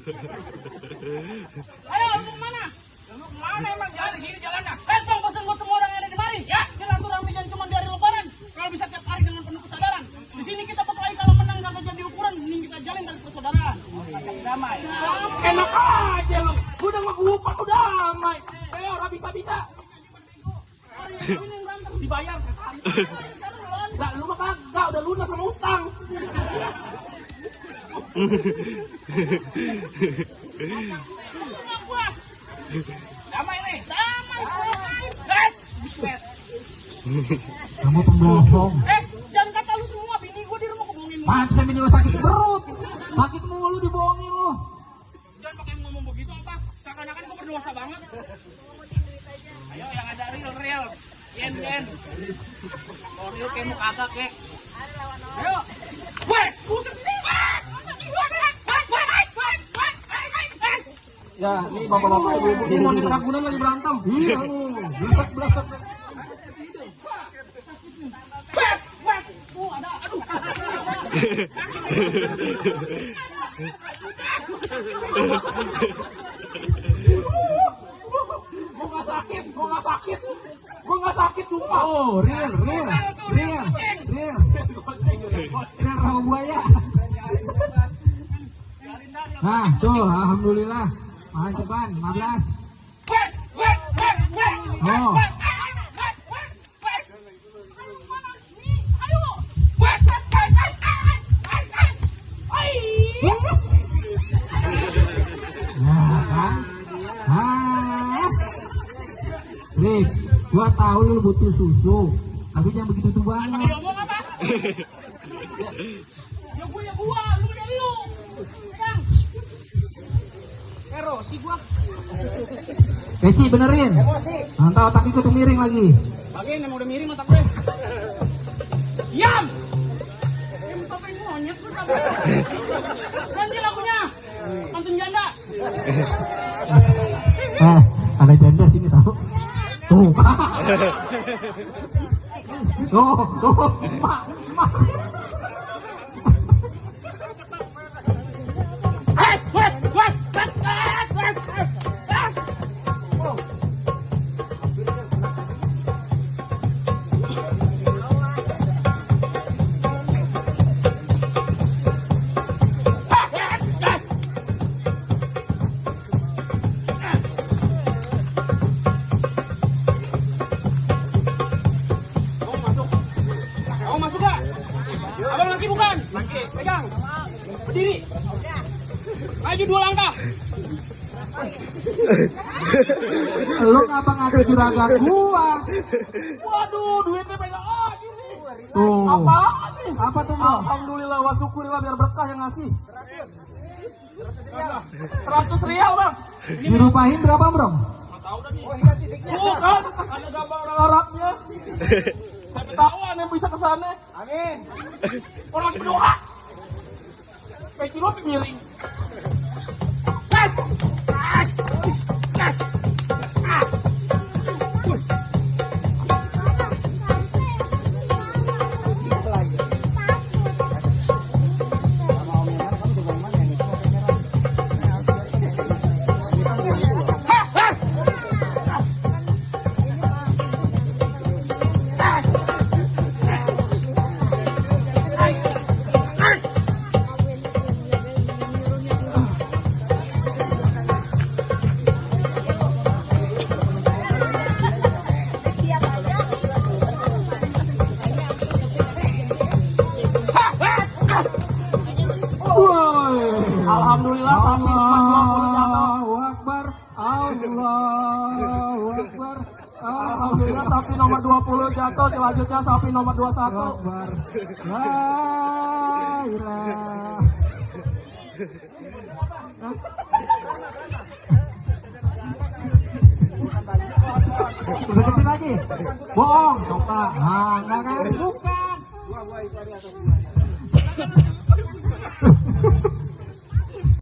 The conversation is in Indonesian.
Ayo, lu mau kemana? Lu kemana emang? Jalan di sini jalannya. Tong, pesan buat semua orang yang ada di mari. Ya, silaturahmi jangan cuma di hari lebaran. Kalau bisa tiap hari dengan penuh kesadaran. Di sini kita berkelahi kalau menang gak jadi ukuran, mending kita jalin dari persaudaraan. Damai. Enak aja lu. Udah ngegupak udah damai. Ayo, bisa. Dibayar setan. Enggak, lu mah kagak, udah lunas sama utang. Damai nih. Damai. Buset. Kamu pembohong. Jangan kata lu semua, bini gua di rumah kebohongin. Pantesan bini lu sakit perut. Sakit mulu dibohongin lu. Jangan pakai ngomong begitu apa? Seakan-akan gua berdosa banget. Ayo yang ada real. Yen. Real kayak mau kagak kek. Ayo. Wes, buset nih. Ya, ini bapak-bapak ibu-ibu ini mau di Ragunan lagi berantem. Iya lu, belastak. Ada. Aduh. Gua nggak sakit sumpah. Oh, real. Real rawa buaya. Nah, tuh, alhamdulillah. Cepat, 15. Oh. Nah, kan? Rik, gua tahu lu butuh susu, tapi jangan begitu tuh banget. Ngomong apa? Ya gua, lu dari lu. Pegang. Erosi gua. Keci benerin. Nanti otak ikut miring lagi. Bagian yang udah miring otak gue. Diam. Tapi monyet lu sampai. Ganti lagunya. Pantun janda. Ada janda sini tahu. Tuh. Tuh, mak. Mau masuk gak? Abang laki bukan? Laki. Pegang. Berdiri. Maju 2 langkah. Lu ngapa ngatur juragan gua? Waduh, duitnya pegang aja nih. Tuh. Apaan nih? Apa tuh, Bang? Alhamdulillah wa syukurillah biar berkah yang ngasih. 100 rial, Bang. Dirupahin berapa, Bro? Bukan, ada gambar orang Arabnya. Siapa tahu ada yang bisa kesana. Amin. Orang lagi berdoa. Peci lo miring. Alhamdulillah sapi Allahu Akbar. Alhamdulillah sapi nomor 20 jatuh, selanjutnya sapi nomor 21. La ilah. Deketin lagi. Bohong, coba. Nah, enggak kan? Bukan.